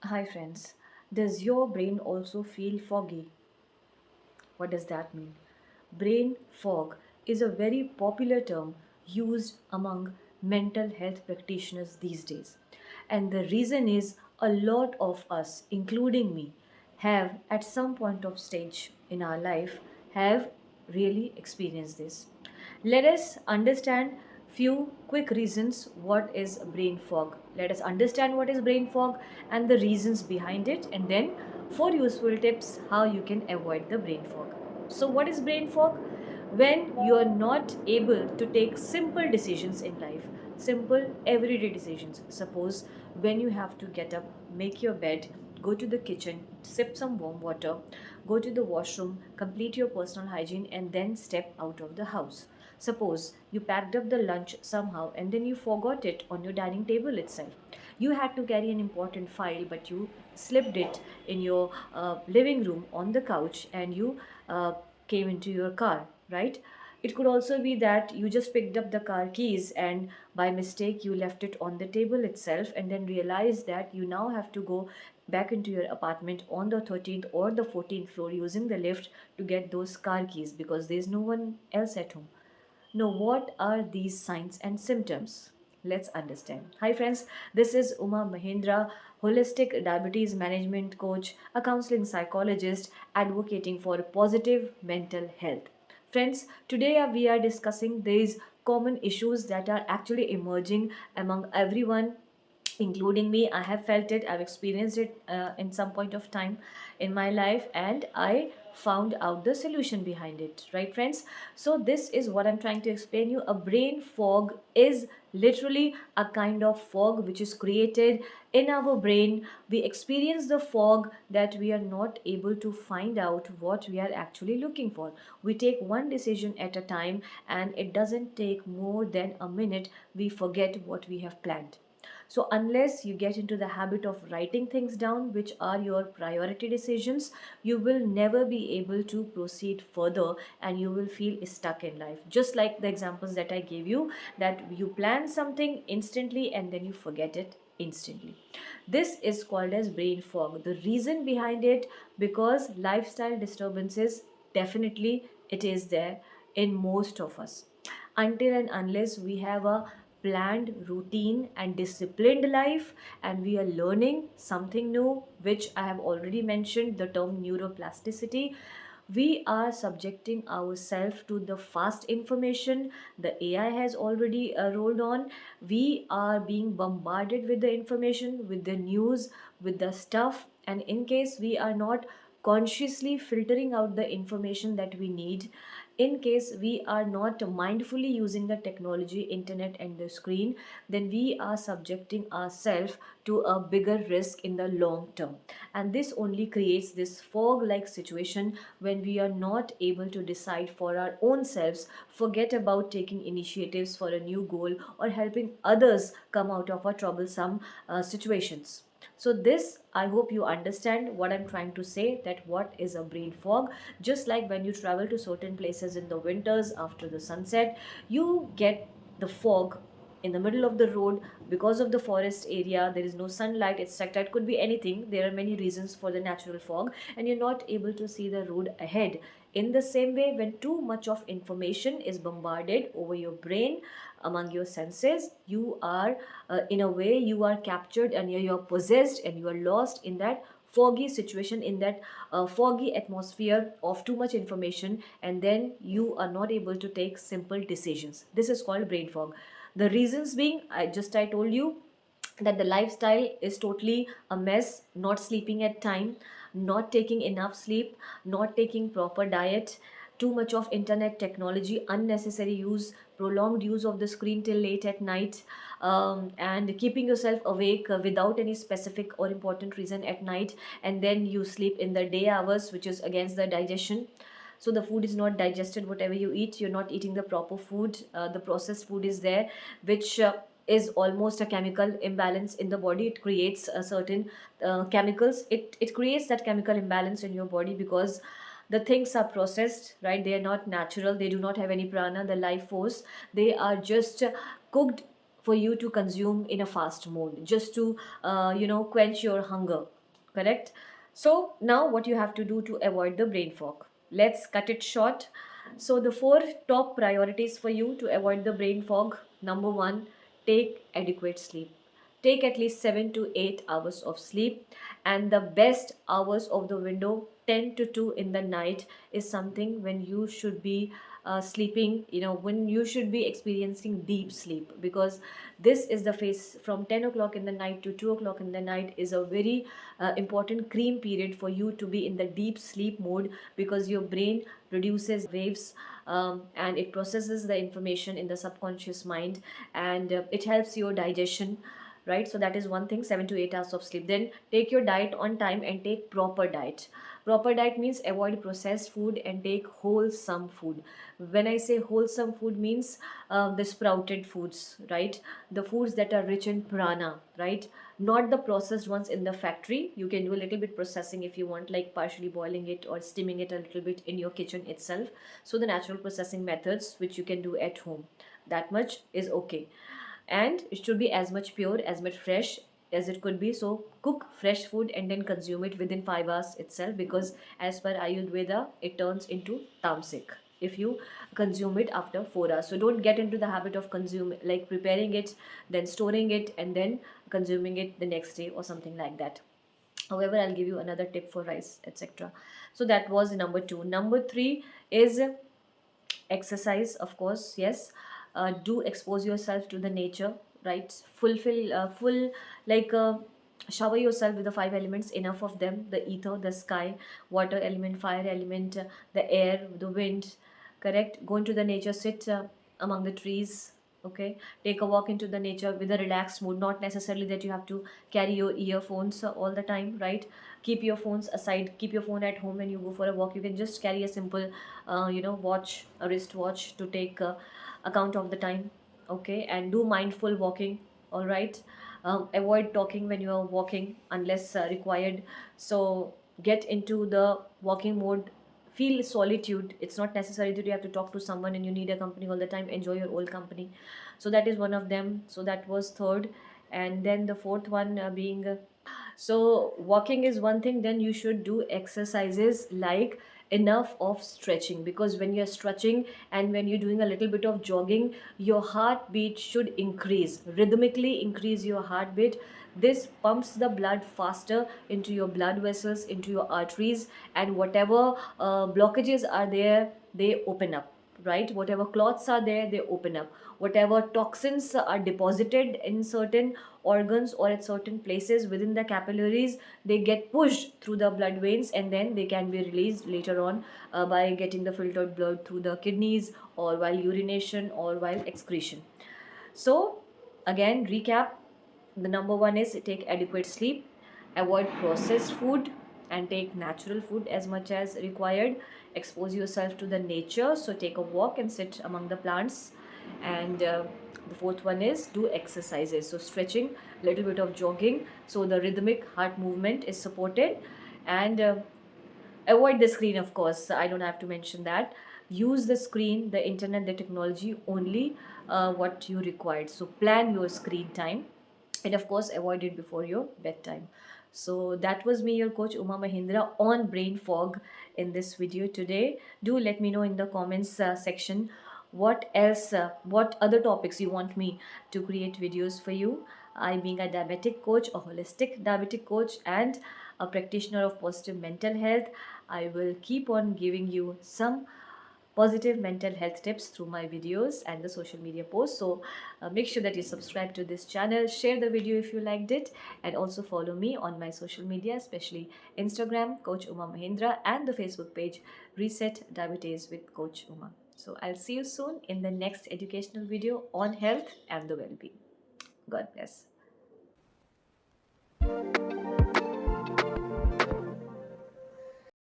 Hi friends, does your brain also feel foggy? What does that mean? Brain fog is a very popular term used among mental health practitioners these days. And the reason is a lot of us, including me, have at some point of stage in our life have really experienced this. Let us understand few quick reasons what is brain fog. Let us understand what is brain fog and the reasons behind it, and then four useful tips how you can avoid the brain fog. So what is brain fog? When you are not able to take simple decisions in life, simple everyday decisions. Suppose when you have to get up, make your bed, go to the kitchen, sip some warm water, go to the washroom, complete your personal hygiene, and then step out of the house. Suppose you packed up the lunch somehow and then you forgot it on your dining table itself. You had to carry an important file, but you slipped it in your living room on the couch and you came into your car, right? It could also be that you just picked up the car keys and by mistake you left it on the table itself and then realized that you now have to go back into your apartment on the 13th or the 14th floor using the lift to get those car keys because there's no one else at home. Now, what are these signs and symptoms? Let's understand. Hi, friends. This is Uma Mahindra, holistic diabetes management coach, a counseling psychologist advocating for positive mental health. Friends, today we are discussing these common issues that are actually emerging among everyone including me. I have felt it, I've experienced it in some point of time in my life, and I found out the solution behind it, right friends? So this is what I'm trying to explain you. A brain fog is literally a kind of fog which is created in our brain. We experience the fog that we are not able to find out what we are actually looking for. We take one decision at a time, and it doesn't take more than a minute, we forget what we have planned. So, unless you get into the habit of writing things down, which are your priority decisions, you will never be able to proceed further and you will feel stuck in life. Just like the examples that I gave you, that you plan something instantly and then you forget it instantly. This is called as brain fog. The reason behind it, because lifestyle disturbances, definitely it is there in most of us. Until and unless we have a planned routine and disciplined life and we are learning something new, which I have already mentioned the term neuroplasticity, we are subjecting ourselves to the fast information the AI has already rolled on. We are being bombarded with the information, with the news, with the stuff, and in case we are not consciously filtering out the information that we need, in case we are not mindfully using the technology, internet, and the screen, then we are subjecting ourselves to a bigger risk in the long term. And this only creates this fog like situation when we are not able to decide for our own selves, forget about taking initiatives for a new goal or helping others come out of a troublesome situations. So this, I hope you understand what I'm trying to say, that what is a brain fog. Just like when you travel to certain places in the winters after the sunset, you get the fog in the middle of the road because of the forest area. There is no sunlight, etc. It could be anything. There are many reasons for the natural fog, and you're not able to see the road ahead. In the same way, when too much of information is bombarded over your brain among your senses, you are in a way you are captured and you're possessed and you are lost in that foggy situation, in that foggy atmosphere of too much information, and then you are not able to take simple decisions. This is called brain fog. The reasons being, I told you that the lifestyle is totally a mess. Not sleeping at time, not taking enough sleep, not taking proper diet, too much of internet technology, unnecessary use, prolonged use of the screen till late at night, and keeping yourself awake without any specific or important reason at night, and then you sleep in the day hours, which is against the digestion. So the food is not digested, whatever you eat, you're not eating the proper food. The processed food is there, which is almost a chemical imbalance in the body. It creates a certain chemicals, it creates that chemical imbalance in your body because the things are processed, right? They are not natural, they do not have any prana, the life force. They are just cooked for you to consume in a fast mode, just to quench your hunger. Correct? So now what you have to do to avoid the brain fog, let's cut it short. So the four top priorities for you to avoid the brain fog: number one, take adequate sleep. Take at least 7 to 8 hours of sleep, and the best hours of the window, 10 to 2 in the night, is something when you should be sleeping, when you should be experiencing deep sleep, because this is the phase from 10 o'clock in the night to 2 o'clock in the night is a very important cream period for you to be in the deep sleep mode, because your brain produces waves, and it processes the information in the subconscious mind, and it helps your digestion, right? So that is one thing, 7 to 8 hours of sleep. Then take your diet on time and take proper diet. Proper diet means avoid processed food and take wholesome food. When I say wholesome food, means the sprouted foods, right? The foods that are rich in prana, right? Not the processed ones in the factory. You can do a little bit processing if you want, like partially boiling it or steaming it a little bit in your kitchen itself. So the natural processing methods which you can do at home, that much is okay. And it should be as much pure, as much fresh as it could be. So cook fresh food and then consume it within 5 hours itself, because as per Ayurveda it turns into tamasic if you consume it after 4 hours. So don't get into the habit of consuming, like preparing it, then storing it, and then consuming it the next day or something like that. However, I'll give you another tip for rice, etc. So that was number 2. Number 3 is exercise, of course. Yes, do expose yourself to the nature, right? Fulfill full like shower yourself with the five elements, enough of them: the ether, the sky, water element, fire element, the air, the wind. Correct? Go into the nature, sit among the trees. Okay, take a walk into the nature with a relaxed mood. Not necessarily that you have to carry your earphones all the time, right? Keep your phones aside, keep your phone at home when you go for a walk. You can just carry a simple watch, a wristwatch, to take account of the time. Okay, and do mindful walking. All right. Avoid talking when you are walking unless required. So get into the walking mode. Feel solitude. It's not necessary that you have to talk to someone and you need a company all the time. Enjoy your old company. So that is one of them. So that was third. And then the fourth one being so walking is one thing. Then you should do exercises like enough of stretching, because when you're stretching and when you're doing a little bit of jogging, your heartbeat should increase, rhythmically increase your heartbeat. This pumps the blood faster into your blood vessels, into your arteries, and whatever blockages are there, they open up, right? Whatever clots are there, they open up. Whatever toxins are deposited in certain organs or at certain places within the capillaries, they get pushed through the blood veins, and then they can be released later on by getting the filtered blood through the kidneys, or while urination, or while excretion. So again, recap: the number one is take adequate sleep, avoid processed food, and take natural food as much as required. Expose yourself to the nature, so take a walk and sit among the plants. And the fourth one is do exercises, so stretching, little bit of jogging, so the rhythmic heart movement is supported. And avoid the screen, of course, I don't have to mention that. Use the screen, the internet, the technology only what you required. So plan your screen time, and of course avoid it before your bedtime. So that was me, your coach Uma Mahindra, on brain fog in this video today. Do let me know in the comments section what else, what other topics you want me to create videos for you. I, being a diabetic coach, a holistic diabetic coach, and a practitioner of positive mental health, I will keep on giving you some positive mental health tips through my videos and the social media posts. So make sure that you subscribe to this channel, share the video if you liked it, and also follow me on my social media, especially Instagram, Coach Uma Mahindra, and the Facebook page, Reset Diabetes with Coach Uma. So I'll see you soon in the next educational video on health and the well-being. God bless.